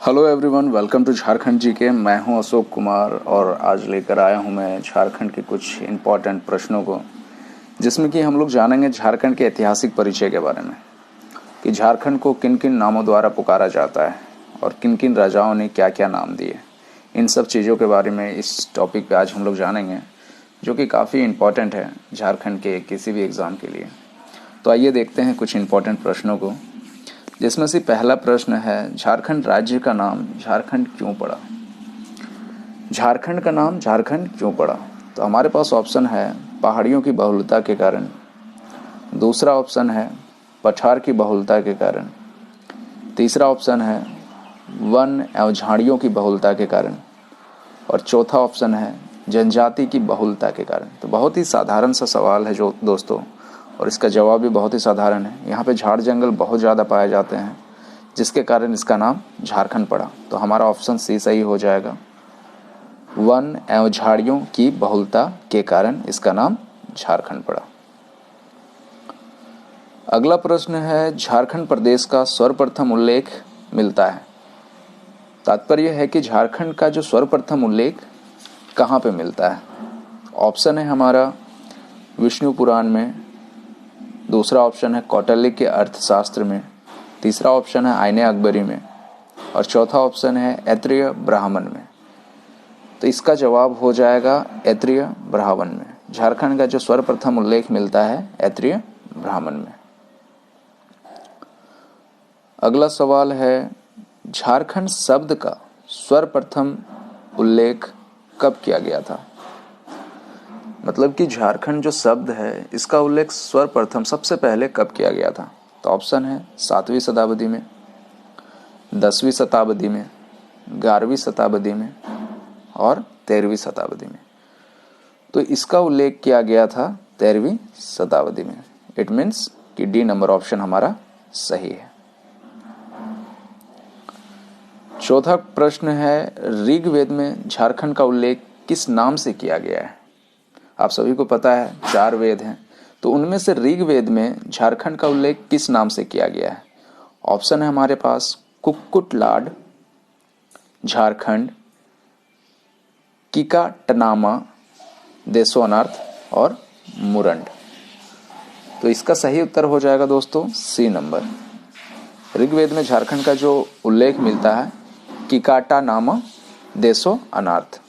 Hello everyone, welcome to Jharkhand G K. मैं हूं अशोक कुमार और आज लेकर आया हूं मैं झारखंड के कुछ इम्पॉर्टेंट प्रश्नों को, जिसमें कि हम लोग जानेंगे झारखंड के ऐतिहासिक परिचय के बारे में कि झारखंड को किन किन नामों द्वारा पुकारा जाता है और किन किन राजाओं ने क्या क्या नाम दिए। इन सब चीज़ों के बारे में इस टॉपिक पे आज हम लोग जानेंगे, जो कि काफ़ी इम्पॉर्टेंट है झारखंड के किसी भी एग्ज़ाम के लिए। तो आइए देखते हैं कुछ इम्पॉर्टेंट प्रश्नों को, जिसमें से पहला प्रश्न है, झारखंड राज्य का नाम झारखंड क्यों पड़ा? झारखंड का नाम झारखंड क्यों पड़ा? तो हमारे पास ऑप्शन है पहाड़ियों की बहुलता के कारण, दूसरा ऑप्शन है पठार की बहुलता के कारण, तीसरा ऑप्शन है वन एवं झाड़ियों की बहुलता के कारण, और चौथा ऑप्शन है जनजाति की बहुलता के कारण। तो बहुत ही साधारण सा सवाल है जो दोस्तों, और इसका जवाब भी बहुत ही साधारण है। यहाँ पे झाड़ जंगल बहुत ज़्यादा पाए जाते हैं, जिसके कारण इसका नाम झारखंड पड़ा। तो हमारा ऑप्शन सी सही हो जाएगा, वन एवं झाड़ियों की बहुलता के कारण इसका नाम झारखंड पड़ा। अगला प्रश्न है, झारखंड प्रदेश का सर्वप्रथम उल्लेख मिलता है। तात्पर्य है कि झारखंड का जो सर्वप्रथम उल्लेख कहाँ पे मिलता है? ऑप्शन है हमारा विष्णु पुराण में, दूसरा ऑप्शन है कौटिल्य के अर्थशास्त्र में, तीसरा ऑप्शन है आईने अकबरी में, और चौथा ऑप्शन है ऐत्रेय ब्राह्मण में। तो इसका जवाब हो जाएगा ऐत्रेय ब्राह्मण में। झारखंड का जो सर्वप्रथम उल्लेख मिलता है ऐत्रेय ब्राह्मण में। अगला सवाल है, झारखंड शब्द का सर्वप्रथम उल्लेख कब किया गया था? मतलब कि झारखंड जो शब्द है इसका उल्लेख सर्वप्रथम सबसे पहले कब किया गया था? तो ऑप्शन है 7वीं शताब्दी में, 10वीं शताब्दी में, 11वीं शताब्दी में और 13वीं शताब्दी में। तो इसका उल्लेख किया गया था 13वीं शताब्दी में। इट मीन्स कि डी नंबर ऑप्शन हमारा सही है। चौथा प्रश्न है, ऋग्वेद में झारखंड का उल्लेख किस नाम से किया गया है? आप सभी को पता है 4 वेद हैं, तो उनमें से ऋग्वेद में झारखंड का उल्लेख किस नाम से किया गया है? ऑप्शन है हमारे पास कुक्कुटलाड, झारखंड, किकाटनामा, देशोनार्थ और मुरंड। तो इसका सही उत्तर हो जाएगा दोस्तों सी नंबर। ऋग्वेद में झारखंड का जो उल्लेख मिलता है किकाटानामा, देशो अनार्थ।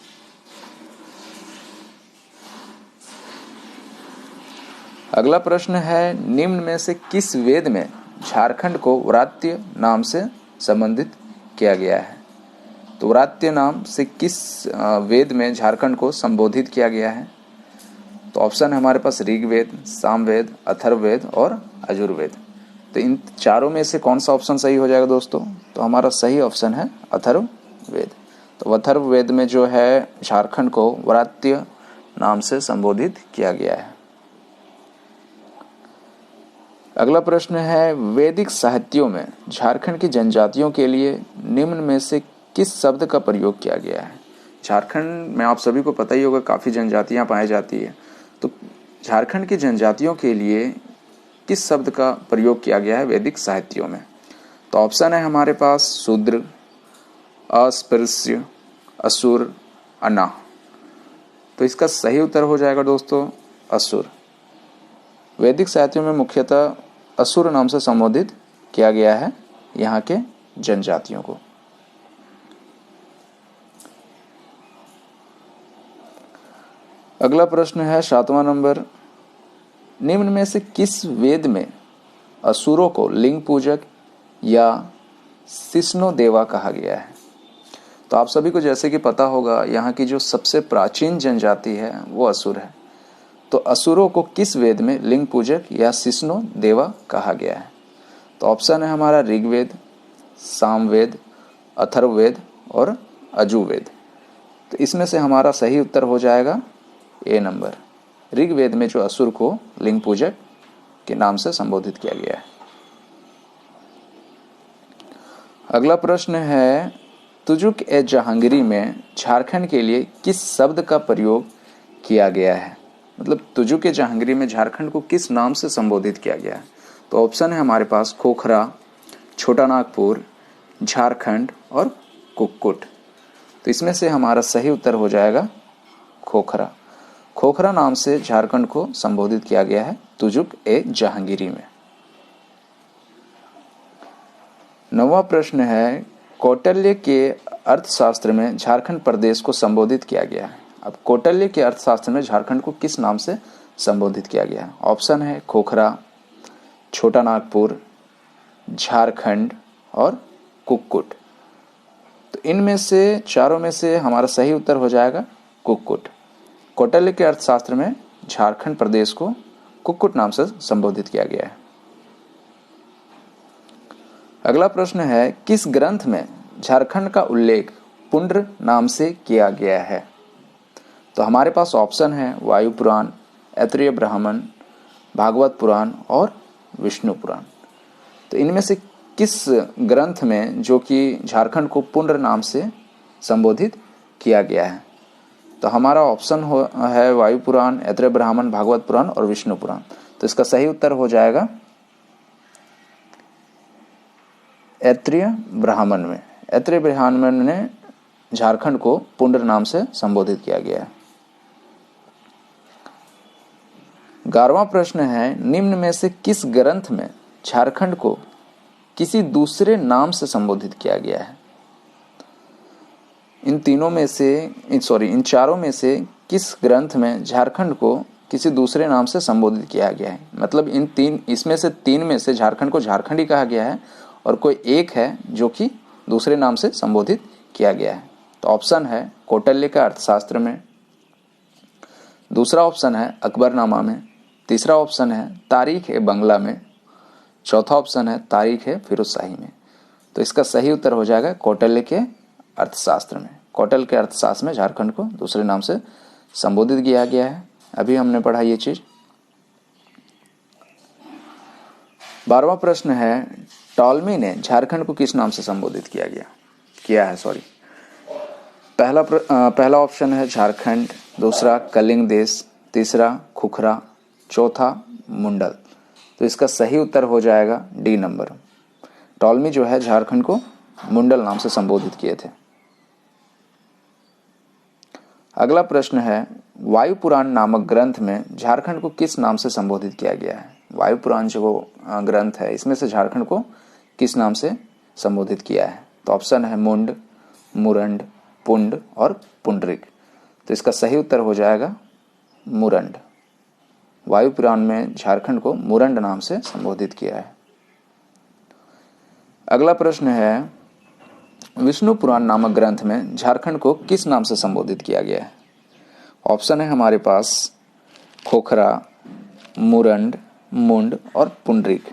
अगला प्रश्न है, निम्न में से किस वेद में झारखंड को व्रात्य नाम से संबंधित किया गया है? तो व्रात्य नाम से किस वेद में झारखंड को संबोधित किया गया है? तो ऑप्शन है हमारे पास ऋग्वेद, सामवेद, अथर्ववेद और यजुर्वेद। तो इन चारों में से कौन सा ऑप्शन सही हो जाएगा दोस्तों? तो हमारा सही ऑप्शन है अथर्ववेद। तो अथर्ववेद में जो है झारखंड को व्रात्य नाम से संबोधित किया गया है। अगला प्रश्न है, वैदिक साहित्यों में झारखंड की जनजातियों के लिए निम्न में से किस शब्द का प्रयोग किया गया है? झारखंड में आप सभी को पता ही होगा काफ़ी जनजातियां पाई जाती है, तो झारखंड की जनजातियों के लिए किस शब्द का प्रयोग किया गया है वैदिक साहित्यों में? तो ऑप्शन है हमारे पास शूद्र, अस्पृश्य, असुर, अना। तो इसका सही उत्तर हो जाएगा दोस्तों असुर। वैदिक साहित्यों में मुख्यतः असुर नाम से संबोधित किया गया है यहाँ के जनजातियों को। अगला प्रश्न है 7वां नंबर, निम्न में से किस वेद में असुरों को लिंग पूजक या सिस्नो देवा कहा गया है? तो आप सभी को जैसे कि पता होगा यहाँ की जो सबसे प्राचीन जनजाति है वो असुर है। तो असुरों को किस वेद में लिंग पूजक या सिस्नो देवा कहा गया है? तो ऑप्शन है हमारा ऋग्वेद, सामवेद, अथर्ववेद और यजुर्वेद। तो इसमें से हमारा सही उत्तर हो जाएगा ए नंबर। ऋग्वेद में जो असुर को लिंग पूजक के नाम से संबोधित किया गया है। अगला प्रश्न है, तुजुक ए जहांगीरी में झारखंड के लिए किस शब्द का प्रयोग किया गया है? मतलब तुजुक ए जहांगीरी में झारखंड को किस नाम से संबोधित किया गया है? तो ऑप्शन है हमारे पास खोखरा, छोटा नागपुर, झारखंड और कुक्कुट। तो इसमें से हमारा सही उत्तर हो जाएगा खोखरा। खोखरा नाम से झारखंड को संबोधित किया गया है तुजुक ए जहांगीरी में। 9वां प्रश्न है, कौटिल्य के अर्थशास्त्र में झारखंड प्रदेश को संबोधित किया गया है। अब कौटिल्य के अर्थशास्त्र में झारखंड को किस नाम से संबोधित किया गया है? ऑप्शन है खोखरा, छोटा नागपुर, झारखंड और कुक्कुट। तो इनमें से चारों में से हमारा सही उत्तर हो जाएगा कुक्कुट। कौटिल्य के अर्थशास्त्र में झारखंड प्रदेश को कुक्कुट नाम से संबोधित किया गया है। अगला प्रश्न है, किस ग्रंथ में झारखंड का उल्लेख पुंड्र नाम से किया गया है? तो हमारे पास ऑप्शन है वायु पुराण, ऐतरेय ब्राह्मण, भागवत पुराण और विष्णु पुराण। तो इनमें से किस ग्रंथ में जो कि झारखंड को पुंड्र नाम से संबोधित किया गया है? तो हमारा ऑप्शन है वायु पुराण, ऐतरेय ब्राह्मण, भागवत पुराण और विष्णु पुराण। तो इसका सही उत्तर हो जाएगा ऐतरेय ब्राह्मण में। ऐतरेय ब्राह्मण ने झारखंड को पुंड्र नाम से संबोधित किया गया है। 11वां प्रश्न है, निम्न में से किस ग्रंथ में झारखंड को किसी दूसरे नाम से संबोधित किया गया है? इन चारों में से किस ग्रंथ में झारखंड को किसी दूसरे नाम से संबोधित किया गया है? मतलब इसमें से तीन में से झारखंड को झारखंड ही कहा गया है और कोई एक है जो कि दूसरे नाम से संबोधित किया गया है। तो ऑप्शन है कौटिल्य का अर्थशास्त्र में, दूसरा ऑप्शन है अकबरनामा में, तीसरा ऑप्शन है तारीख ए बंगला में, चौथा ऑप्शन है तारीख ए फिरोजशाही में। तो इसका सही उत्तर हो जाएगा कौटिल्य के अर्थशास्त्र में। कौटिल्य के अर्थशास्त्र में झारखंड को दूसरे नाम से संबोधित किया गया है। अभी हमने पढ़ा ये चीज। 12वां प्रश्न है, टॉलमी ने झारखंड को किस नाम से संबोधित किया है। पहला ऑप्शन है झारखंड, दूसरा कलिंग देश, तीसरा खुखरा, चौथा मुंडल। तो इसका सही उत्तर हो जाएगा डी नंबर। टॉलमी जो है झारखंड को मुंडल नाम से संबोधित किए थे। अगला प्रश्न है, वायु पुराण नामक ग्रंथ में झारखंड को किस नाम से संबोधित किया गया है? वायु पुराण जो ग्रंथ है इसमें से झारखंड को किस नाम से संबोधित किया है? तो ऑप्शन है मुंड, मुरंड, पुंड और पुंडरिक। तो इसका सही उत्तर हो जाएगा मुरंड। वायु पुराण में झारखंड को मुरंड नाम से संबोधित किया है। अगला प्रश्न है, विष्णु पुराण नामक ग्रंथ में झारखंड को किस नाम से संबोधित किया गया है? ऑप्शन है हमारे पास खोखरा, मुरंड, मुंड और पुंडरिक।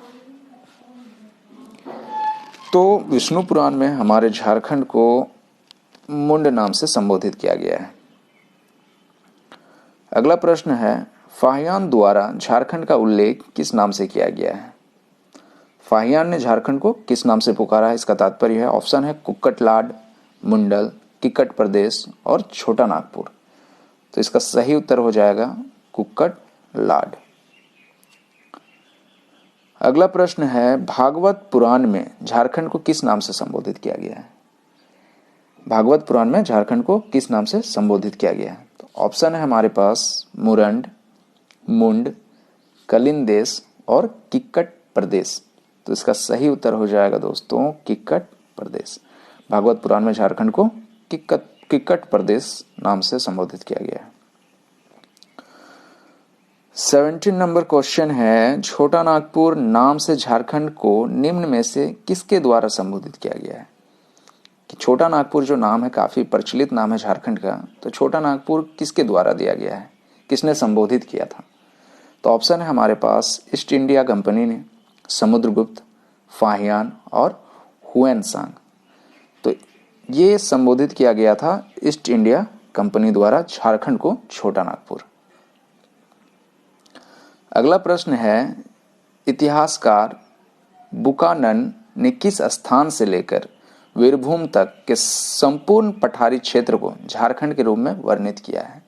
तो विष्णु पुराण में हमारे झारखंड को मुंड नाम से संबोधित किया गया है। अगला प्रश्न है, फाहियान द्वारा झारखंड का उल्लेख किस नाम से किया गया है? फाहियान ने झारखंड को किस नाम से पुकारा है? इसका तात्पर्य है ऑप्शन है कुक्कटलाड, मुंडल, किक्कट प्रदेश और छोटा नागपुर। तो इसका सही उत्तर हो जाएगा कुक्कटलाड। अगला प्रश्न है, भागवत पुराण में झारखंड को किस नाम से संबोधित किया गया है? भागवत पुराण में झारखंड को किस नाम से संबोधित किया गया है? तो ऑप्शन है हमारे पास मुरंड, मुंड, कलिंग देश और किक्कट प्रदेश। तो इसका सही उत्तर हो जाएगा दोस्तों किक्कट प्रदेश। भागवत पुराण में झारखंड को किक्कट प्रदेश नाम से संबोधित किया गया है। 17 नंबर क्वेश्चन है, छोटा नागपुर नाम से झारखंड को निम्न में से किसके द्वारा संबोधित किया गया है? कि छोटा नागपुर जो नाम है काफी प्रचलित नाम है झारखंड का, तो छोटा नागपुर किसके द्वारा दिया गया है, किसने संबोधित किया था? तो ऑप्शन है हमारे पास ईस्ट इंडिया कंपनी ने, समुद्रगुप्त, फाहियान और हुएनसांग। तो ये संबोधित किया गया था ईस्ट इंडिया कंपनी द्वारा झारखंड को छोटा नागपुर। अगला प्रश्न है, इतिहासकार बुकानन ने किस स्थान से लेकर वीरभूम तक के संपूर्ण पठारी क्षेत्र को झारखंड के रूप में वर्णित किया है?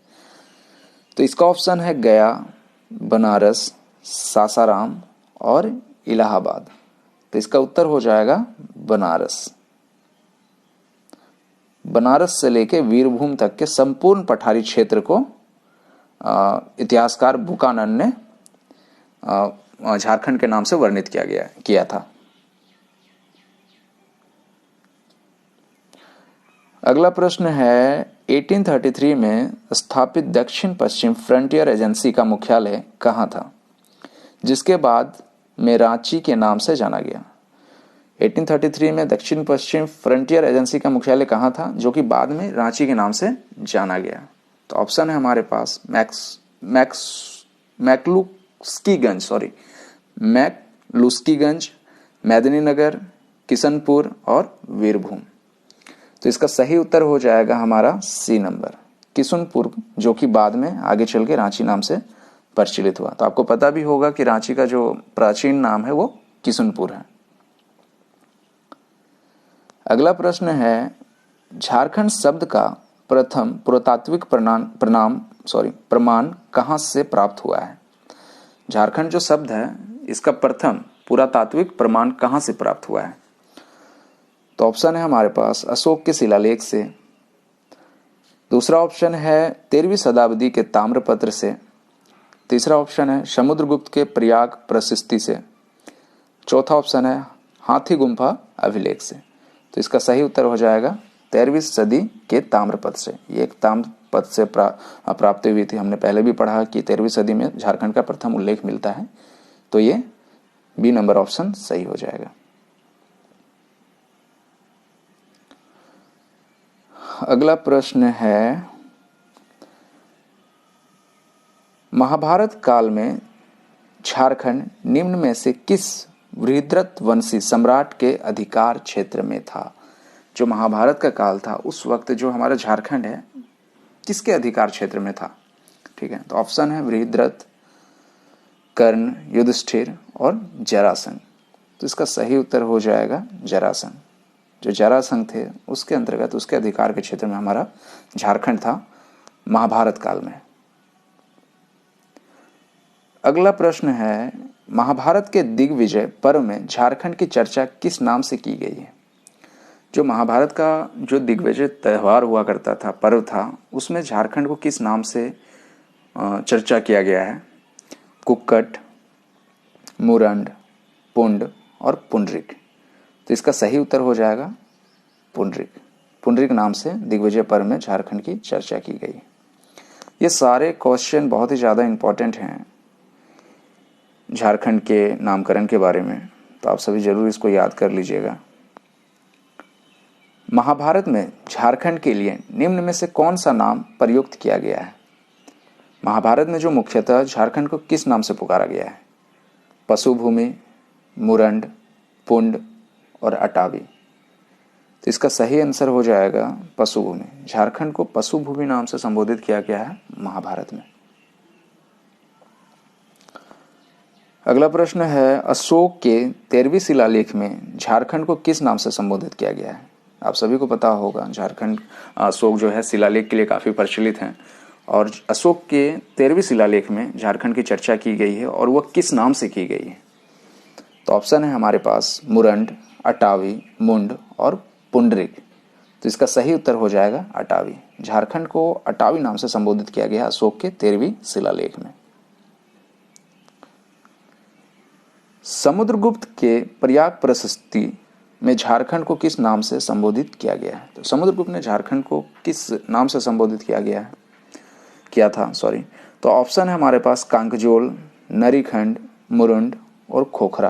तो इसका ऑप्शन है गया, बनारस, सासाराम और इलाहाबाद। तो इसका उत्तर हो जाएगा बनारस। बनारस से लेके वीरभूम तक के संपूर्ण पठारी क्षेत्र को इतिहासकार बुकानन ने झारखंड के नाम से वर्णित किया था। अगला प्रश्न है 1833 में स्थापित दक्षिण पश्चिम फ्रंटियर एजेंसी का मुख्यालय कहाँ था, जिसके बाद में रांची के नाम से जाना गया। 1833 में दक्षिण पश्चिम फ्रंटियर एजेंसी का मुख्यालय कहाँ था, जो कि बाद में रांची के नाम से जाना गया। तो ऑप्शन है हमारे पास मैकलुस्कीगंज, मेदिनीनगर, किशनपुर और वीरभूम। तो इसका सही उत्तर हो जाएगा हमारा सी नंबर, किशनपुर, जो कि बाद में आगे चल के रांची नाम से प्रचलित हुआ। तो आपको पता भी होगा कि रांची का जो प्राचीन नाम है वो किशनपुर है। अगला प्रश्न है झारखंड शब्द का प्रथम पुरातात्विक प्रमाण कहां से प्राप्त हुआ है। झारखंड जो शब्द है इसका प्रथम पुरातात्विक प्रमाण कहां से प्राप्त हुआ है। तो ऑप्शन है हमारे पास अशोक के शिलालेख से, दूसरा ऑप्शन है 13वीं शताब्दी के ताम्रपत्र से, तीसरा ऑप्शन है समुद्रगुप्त के प्रयाग प्रशस्ति से, चौथा ऑप्शन है हाथी गुम्फा अभिलेख से। तो इसका सही उत्तर हो जाएगा 13वीं सदी के ताम्रपत्र से। ये एक ताम्रपत्र से प्राप्ति हुई थी। हमने पहले भी पढ़ा कि 13वीं सदी में झारखंड का प्रथम उल्लेख मिलता है। तो ये बी नंबर ऑप्शन सही हो जाएगा। अगला प्रश्न है महाभारत काल में झारखंड निम्न में से किस वृहद्रथ वंशी सम्राट के अधिकार क्षेत्र में था। जो महाभारत का काल था उस वक्त जो हमारा झारखंड है किसके अधिकार क्षेत्र में था। ठीक है, तो ऑप्शन है वृहद्रथ, कर्ण, युधिष्ठिर और जरासंध। तो इसका सही उत्तर हो जाएगा जरासंध। जो जरासंध थे उसके अंतर्गत उसके अधिकार के क्षेत्र में हमारा झारखंड था महाभारत काल में। अगला प्रश्न है महाभारत के दिग्विजय पर्व में झारखंड की चर्चा किस नाम से की गई है। जो महाभारत का जो दिग्विजय त्यौहार हुआ करता था, पर्व था, उसमें झारखंड को किस नाम से चर्चा किया गया है। कुक्कट, मुरंड, पुंड और पुंडरिक। तो इसका सही उत्तर हो जाएगा पुंडरिक। पुंडरिक नाम से दिग्विजय पर्व में झारखंड की चर्चा की गई। ये सारे क्वेश्चन बहुत ही ज़्यादा इम्पोर्टेंट हैं झारखंड के नामकरण के बारे में, तो आप सभी जरूर इसको याद कर लीजिएगा। महाभारत में झारखंड के लिए निम्न में से कौन सा नाम प्रयुक्त किया गया है। महाभारत में जो मुख्यतः झारखंड को किस नाम से पुकारा गया है। पशुभूमि, मुरंड, पुंड और अटावी। तो इसका सही आंसर हो जाएगा पशुभूमि। झारखंड को पशुभूमि नाम से संबोधित किया गया है महाभारत में। अगला प्रश्न है अशोक के 13वीं शिलालेख में झारखंड को किस नाम से संबोधित किया गया है। आप सभी को पता होगा झारखंड अशोक जो है शिलालेख के लिए काफी प्रचलित हैं और अशोक के 13वीं शिलालेख में झारखंड की चर्चा की गई है और वह किस नाम से की गई है। तो ऑप्शन है हमारे पास मुरंड, अटावी, मुंड और पुंडरिक। तो इसका सही उत्तर हो जाएगा अटावी। झारखंड को अटावी नाम से संबोधित किया गया अशोक के 13वीं शिलालेख में। समुद्रगुप्त के प्रयाग प्रशस्ति में झारखंड को किस नाम से संबोधित किया गया है। तो समुद्रगुप्त ने झारखंड को किस नाम से संबोधित किया था। तो ऑप्शन है हमारे पास कांकजोल, नरीखंड, मुरुंड और खोखरा।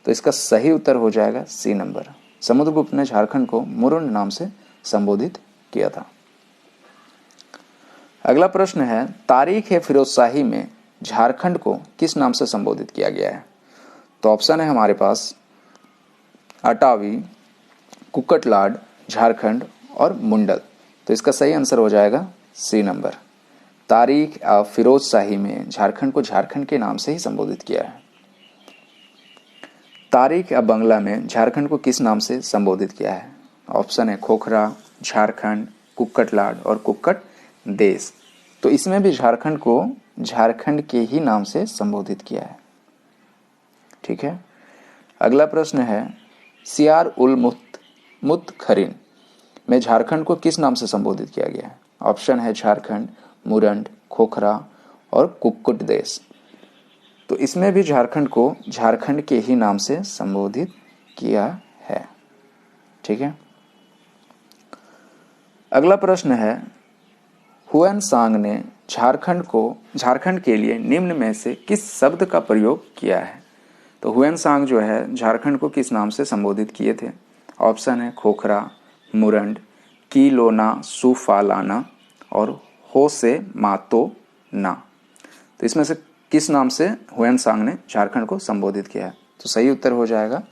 तो इसका सही उत्तर हो जाएगा सी नंबर। समुद्रगुप्त ने झारखंड को मुरुंड नाम से संबोधित किया था। अगला प्रश्न है तारीख फिरोजशाही में झारखंड को किस नाम से संबोधित किया गया है। तो ऑप्शन है हमारे पास अटावी, कुक्कटलाड, झारखंड और मुंडल। तो इसका सही आंसर हो जाएगा सी नंबर। तारीख फिरोजशाही में झारखंड को झारखंड के नाम से ही संबोधित किया है। तारीख बंगला में झारखंड को किस नाम से संबोधित किया है। ऑप्शन है खोखरा, झारखंड, कुक्कटलाड और कुक्कट देश। तो इसमें भी झारखंड को झारखंड के ही नाम से संबोधित किया है। ठीक है, अगला प्रश्न है सियार उल मुत्तखरीन में झारखंड को किस नाम से संबोधित किया गया है? ऑप्शन है झारखंड, मुरंड, खोखरा और कुक्कुट देश। तो इसमें भी झारखंड को झारखंड के ही नाम से संबोधित किया है। ठीक है। अगला प्रश्न है, हुएन सांग ने झारखंड के लिए निम्न में से किस शब्द का प्रयोग किया है? तो हुएन सांग जो है झारखंड को किस नाम से संबोधित किए थे? ऑप्शन है खोखरा, मुरंड, कीलोना सुफालाना और हो से मातो ना। तो इसमें से किस नाम से हुएन सांग ने झारखंड को संबोधित किया है? तो सही उत्तर हो जाएगा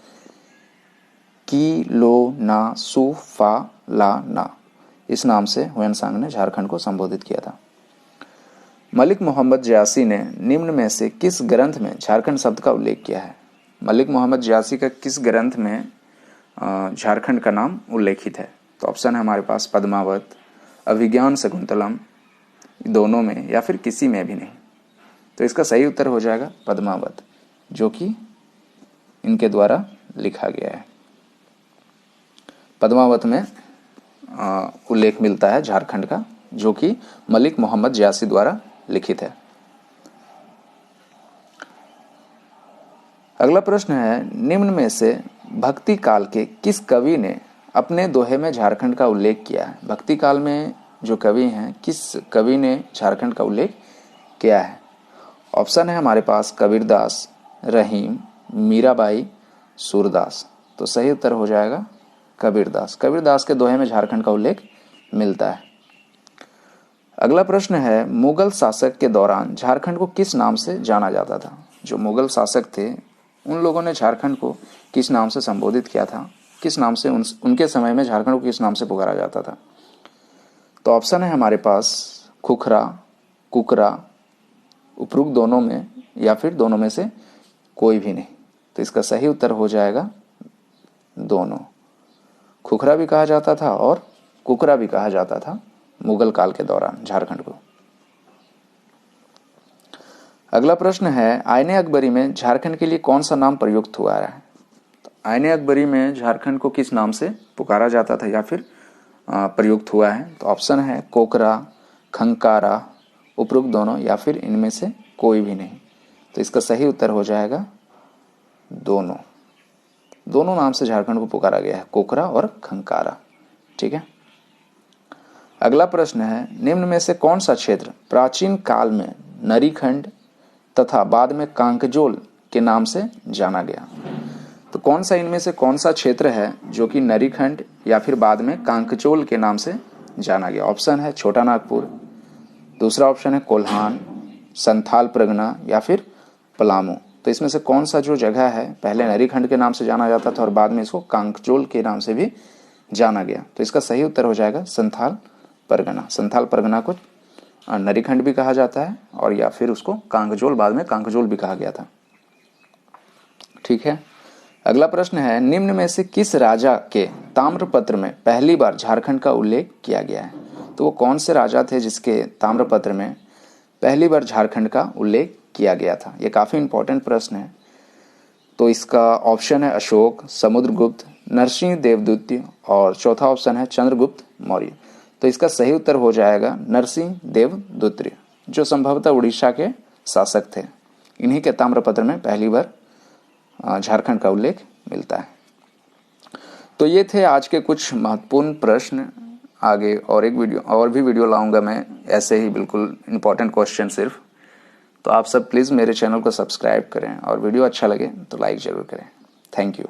कीलोना सुफालाना। इस नाम से हुएन सांग ने झारखंड को संबोधित किया था। मलिक मोहम्मद जयासी ने निम्न में से किस ग्रंथ में झारखंड शब्द का उल्लेख किया है? मलिक मोहम्मद जयासी का किस ग्रंथ में झारखंड का नाम उल्लेखित है? तो ऑप्शन है हमारे पास पद्मावत, अभिज्ञान शकुंतलम, दोनों में या फिर किसी में भी नहीं। तो इसका सही उत्तर हो जाएगा पद्मावत, जो कि इनके द्वारा लिखा गया है। पद्मावत में उल्लेख मिलता है झारखंड का, जो कि मलिक मोहम्मद जयासी द्वारा लिखित है। अगला प्रश्न है, निम्न में से भक्ति काल के किस कवि ने अपने दोहे में झारखंड का उल्लेख किया है? भक्ति काल में जो कवि हैं, किस कवि ने झारखंड का उल्लेख किया है? ऑप्शन है हमारे पास कबीरदास, रहीम, मीराबाई, सूरदास। तो सही उत्तर हो जाएगा कबीरदास। कबीरदास के दोहे में झारखंड का उल्लेख मिलता है। अगला प्रश्न है, मुगल शासक के दौरान झारखंड को किस नाम से जाना जाता था? जो मुगल शासक थे उन लोगों ने झारखंड को किस नाम से संबोधित किया था? किस नाम से उनके समय में झारखंड को किस नाम से पुकारा जाता था? तो ऑप्शन है हमारे पास खुखरा, कुकरा, उपरोक्त दोनों में या फिर दोनों में से कोई भी नहीं। तो इसका सही उत्तर हो जाएगा दोनों। खुखरा भी कहा जाता था और कुकरा भी कहा जाता था मुगल काल के दौरान झारखंड को। अगला प्रश्न है, आईने अकबरी में झारखंड के लिए कौन सा नाम प्रयुक्त हुआ है? तो आईने अकबरी में झारखंड को किस नाम से पुकारा जाता था या फिर प्रयुक्त हुआ है? तो ऑप्शन है कोकरा, खंकारा, उपरोक्त दोनों या फिर इनमें से कोई भी नहीं। तो इसका सही उत्तर हो जाएगा दोनों। दोनों नाम से झारखंड को पुकारा गया है, कोकरा और खंकारा। ठीक है। अगला प्रश्न है, निम्न में से कौन सा क्षेत्र प्राचीन काल में नरीखंड तथा बाद में कांकजोल के नाम से जाना गया? तो कौन सा इनमें से कौन सा क्षेत्र है जो कि नरीखंड या फिर बाद में कांकजोल के नाम से जाना गया? ऑप्शन है छोटा नागपुर, दूसरा ऑप्शन है कोल्हान, संथाल परगना या फिर पलामू। तो इसमें से कौन सा जो जगह है पहले नरीखंड के नाम से जाना जाता था और बाद में इसको कांकजोल के नाम से भी जाना गया? तो इसका सही उत्तर हो जाएगा संथाल परगना। संथाल परगना को नरीखंड भी कहा जाता है और या फिर उसको कांकजोल, बाद में कांकजोल भी कहा गया था। ठीक है। अगला प्रश्न है, निम्न में से किस राजा के ताम्रपत्र में पहली बार झारखंड का उल्लेख किया गया है? तो वो कौन से राजा थे जिसके ताम्रपत्र में पहली बार झारखंड का उल्लेख किया गया था? ये काफी इंपॉर्टेंट प्रश्न है। तो इसका ऑप्शन है अशोक, समुद्रगुप्त, नरसिंह देवद्वितीय और चौथा ऑप्शन है चंद्रगुप्त मौर्य। तो इसका सही उत्तर हो जाएगा नरसिंह देवद्वितीय, जो संभवतः उड़ीसा के शासक थे। इन्हीं के ताम्रपत्र में पहली बार झारखंड का उल्लेख मिलता है। तो ये थे आज के कुछ महत्वपूर्ण प्रश्न। आगे और भी वीडियो लाऊंगा मैं, ऐसे ही बिल्कुल इंपॉर्टेंट क्वेश्चन सिर्फ। तो आप सब प्लीज़ मेरे चैनल को सब्सक्राइब करें और वीडियो अच्छा लगे तो लाइक ज़रूर करें। Thank you.